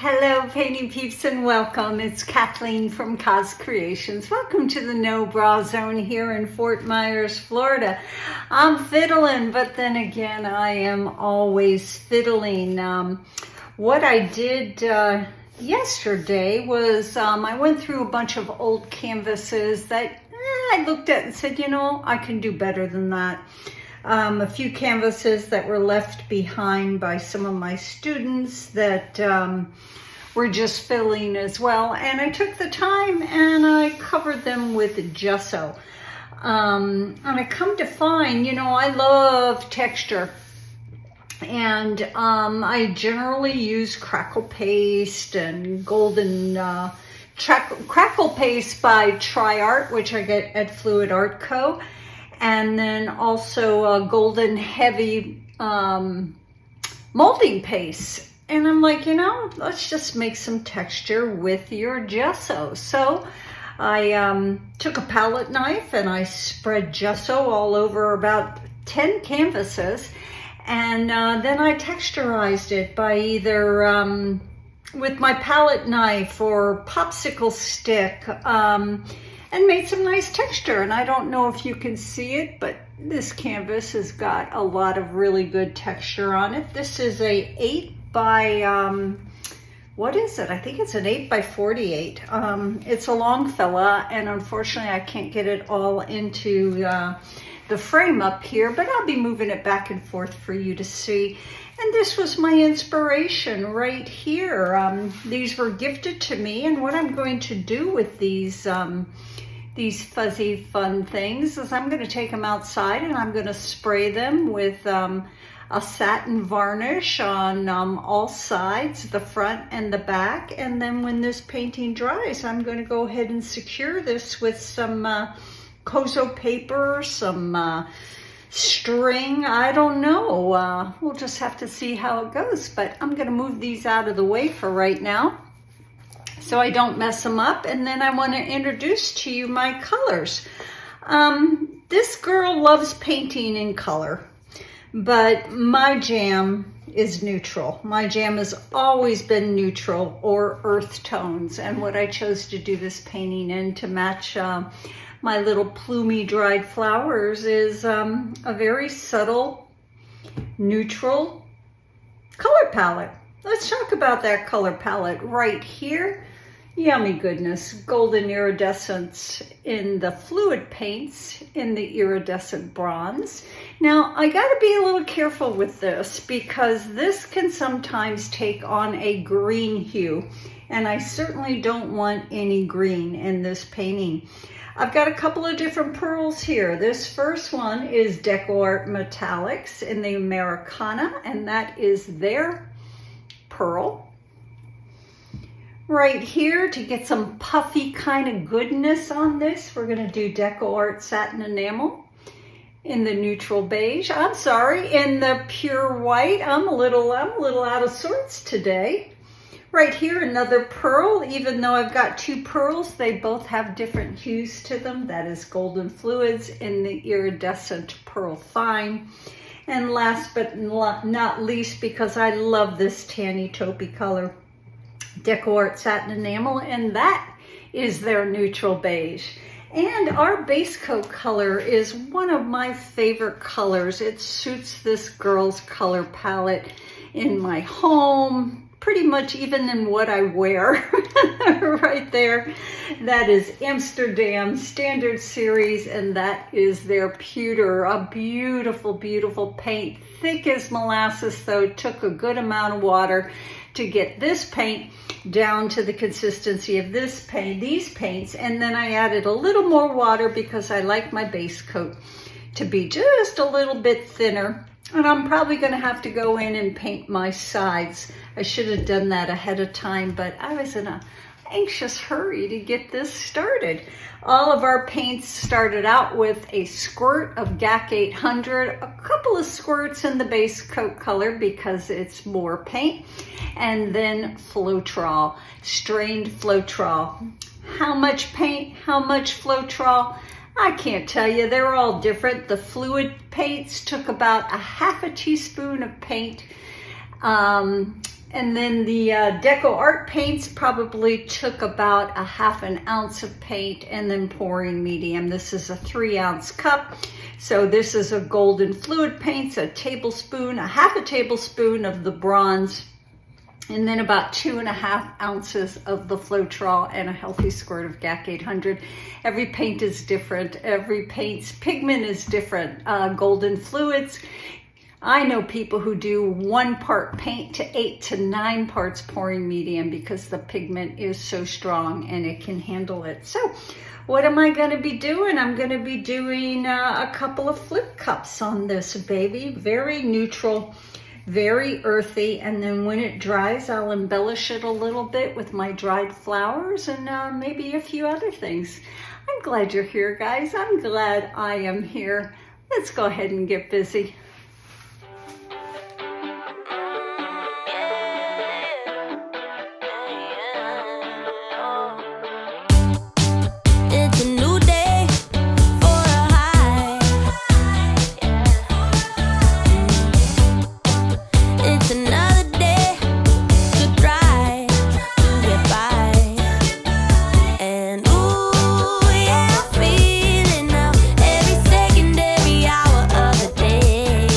Hello painting peeps and welcome. It's Kathleen from Koz Creations. Welcome to the No Bra Zone here in Fort Myers, Florida. I'm fiddling, but then again, I am always fiddling. What I did yesterday was I went through a bunch of old canvases that I looked at and said, you know, I can do better than that. A few canvases that were left behind by some of my students that were just filling as well. And I took the time and I covered them with gesso. And I come to find, you know, I love texture. And I generally use crackle paste and golden crackle paste by DecoArt, which I get at Fluid Art Co. And then also golden heavy molding paste. And I'm like, you know, let's just make some texture with your gesso. So I took a palette knife and I spread gesso all over about 10 canvases. And then I texturized it by either with my palette knife or popsicle stick. And made some nice texture. And I don't know if you can see it, but this canvas has got a lot of really good texture on it. This is a 8 by, what is it? I think it's an 8 by 48. It's a long fella, and unfortunately I can't get it all into the frame up here, but I'll be moving it back and forth for you to see. And this was my inspiration right here. These were gifted to me, and what I'm going to do with these fuzzy fun things is I'm going to take them outside and I'm going to spray them with a satin varnish on all sides, the front and the back. And then when this painting dries, I'm going to go ahead and secure this with some Kozo paper, some string. I don't know. We'll just have to see how it goes, but I'm going to move these out of the way for right now so I don't mess them up. And then I want to introduce to you my colors. This girl loves painting in color, but my jam is neutral. My jam has always been neutral or earth tones. And what I chose to do this painting in to match my little plumy dried flowers is a very subtle, neutral color palette. Let's talk about that color palette right here. Yummy goodness, golden iridescence in the fluid paints in the iridescent bronze. Now, I gotta be a little careful with this because this can sometimes take on a green hue, and I certainly don't want any green in this painting. I've got a couple of different pearls here. This first one is DecoArt Metallics in the Americana, and that is their pearl. Right here, to get some puffy kind of goodness on this, we're going to do DecoArt Satin Enamel in the neutral beige. I'm sorry, in the pure white. I'm a little out of sorts today. Right here, another pearl. Even though I've got two pearls, they both have different hues to them. That is Golden Fluids in the Iridescent Pearl Fine. And last but not least, because I love this tanny taupey color, DecoArt Satin Enamel, and that is their neutral beige. And our base coat color is one of my favorite colors. It suits this girl's color palette in my home, pretty much even in what I wear. Right there, that is Amsterdam Standard Series, and that is their Pewter, a beautiful, beautiful paint. Thick as molasses, though. It took a good amount of water to get this paint down to the consistency of these paints. And then I added a little more water because I like my base coat to be just a little bit thinner. And I'm probably going to have to go in and paint my sides. I should have done that ahead of time, but I was in an anxious hurry to get this started. All of our paints started out with a squirt of GAC 800, a couple of squirts in the base coat color because it's more paint, and then Floetrol, strained Floetrol. How much paint, how much Floetrol? I can't tell you, they're all different. The fluid paints took about a half a teaspoon of paint. And then the DecoArt paints probably took about a ½ ounce of paint, and then pouring medium. This is a 3-ounce cup. So this is a golden fluid paints, a tablespoon, a ½ tablespoon of the bronze, and then about 2½ ounces of the Floetrol and a healthy squirt of GAC 800. Every paint is different. Every paint's pigment is different. Golden fluids, I know people who do 1 part paint to 8 to 9 parts pouring medium because the pigment is so strong and it can handle it. So what am I going to be doing? I'm going to be doing a couple of flip cups on this baby. Very neutral, very earthy, and then when it dries, I'll embellish it a little bit with my dried flowers and maybe a few other things. I'm glad you're here, guys. I'm glad I am here. Let's go ahead and get busy. Every second, every hour of the day.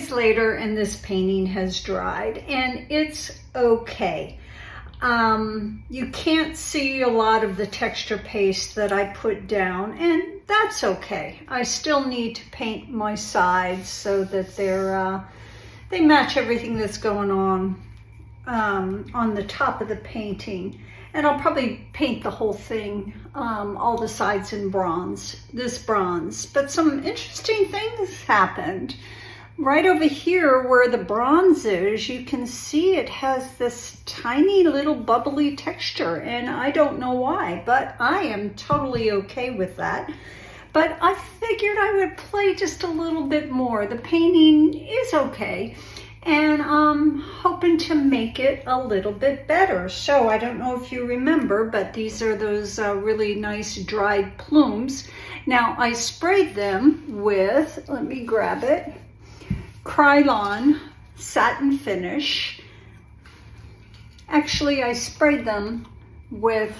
days later and this painting has dried, and it's okay. You can't see a lot of the texture paste that I put down, and that's okay. I still need to paint my sides so that they match everything that's going on the top of the painting. And I'll probably paint the whole thing, all the sides in bronze, this bronze. But some interesting things happened. Right over here where the bronze is, you can see it has this tiny little bubbly texture, and I don't know why, but I am totally okay with that. But I figured I would play just a little bit more. The painting is okay, and I'm hoping to make it a little bit better. So I don't know if you remember, but these are those really nice dried plumes. Now I sprayed them with, let me grab it, Acrylic satin finish. Actually, I sprayed them with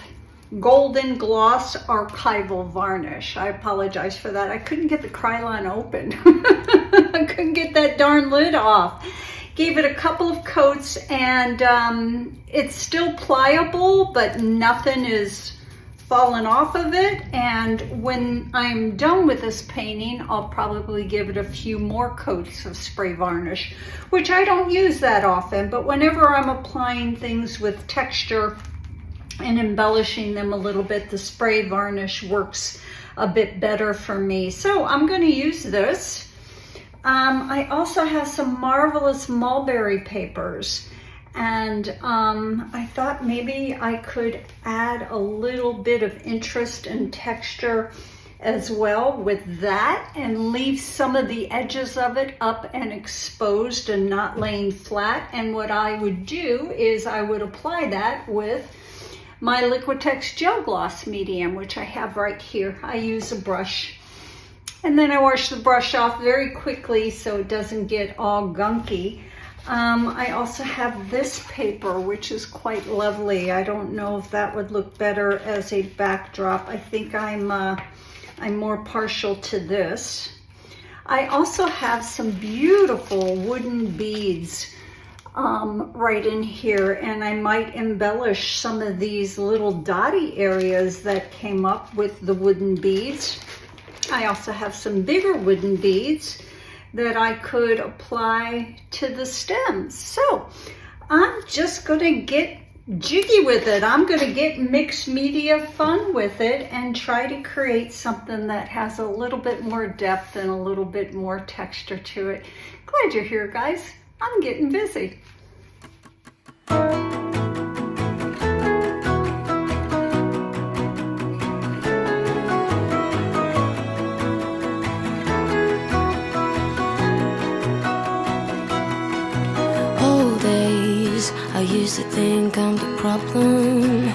Golden Gloss archival varnish. I apologize for that. I couldn't get the Acrylic open. I couldn't get that darn lid off. Gave it a couple of coats, and it's still pliable, but nothing is fallen off of it. And when I'm done with this painting, I'll probably give it a few more coats of spray varnish, which I don't use that often, but whenever I'm applying things with texture and embellishing them a little bit, the spray varnish works a bit better for me. So I'm going to use this. I also have some marvelous Mulberry papers, and I thought maybe I could add a little bit of interest and texture as well with that, and leave some of the edges of it up and exposed and not laying flat. And what I would do is I would apply that with my Liquitex gel gloss medium, which I have right here. I use a brush, and then I wash the brush off very quickly so it doesn't get all gunky. I also have this paper, which is quite lovely. I don't know if that would look better as a backdrop. I think I'm more partial to this. I also have some beautiful wooden beads right in here, and I might embellish some of these little dotty areas that came up with the wooden beads. I also have some bigger wooden beads that I could apply to the stems. So I'm just gonna get jiggy with it. I'm gonna get mixed media fun with it and try to create something that has a little bit more depth and a little bit more texture to it. Glad you're here, guys. I'm getting busy. I used to think I'm the problem,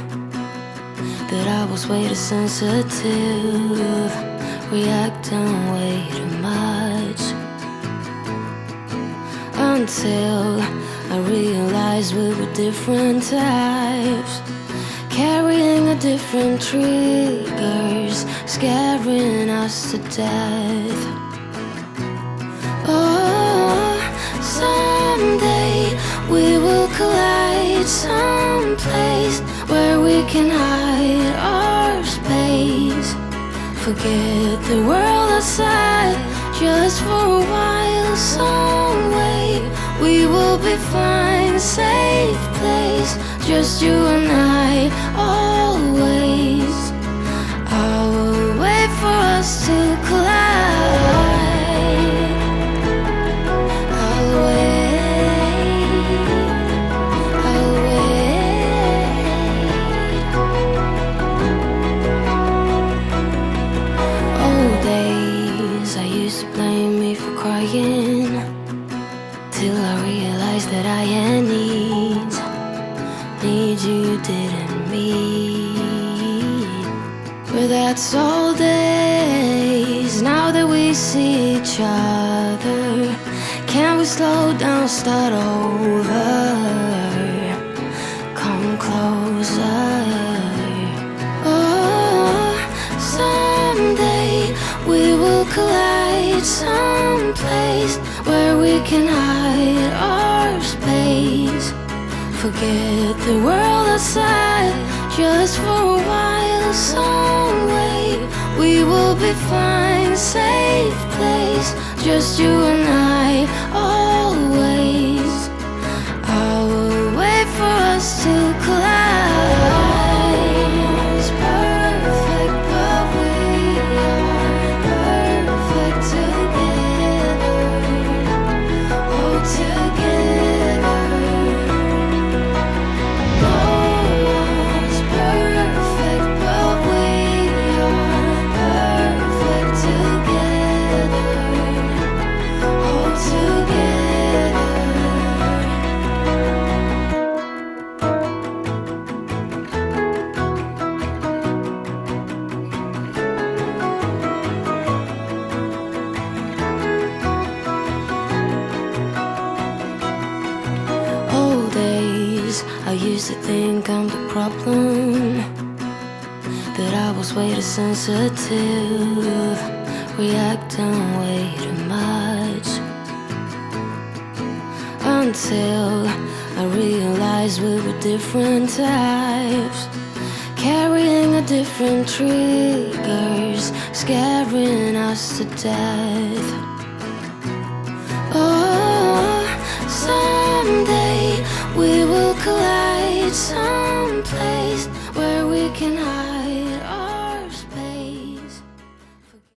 that I was way too sensitive, reacting way too much, until I realized we were different types, carrying a different triggers, scaring us to death. Oh, someday we will collide someplace where we can hide our space. Forget the world outside just for a while. Some way we will be fine, safe place, just you and I, always. I will wait for us to collide. I'll wait. Till I realized that I had needs you didn't meet. But that's all days. Now that we see each other, can we slow down, start over? Come closer. Oh, someday we will collide someplace where we can can hide our space. Forget the world outside, just for a while, some way. We will be fine, safe place, just you and I, always. I will wait for us to collide. It's perfect, but we are perfect together. Oh, together. No one's perfect, but we are perfect together. Oh, together. Old days, I used to think I'm the problem, that I was way too sensitive, reacting way too much. Until I realized we were different types, carrying a different triggers, scaring us to death. Oh, someday we will collide someplace where we can hide.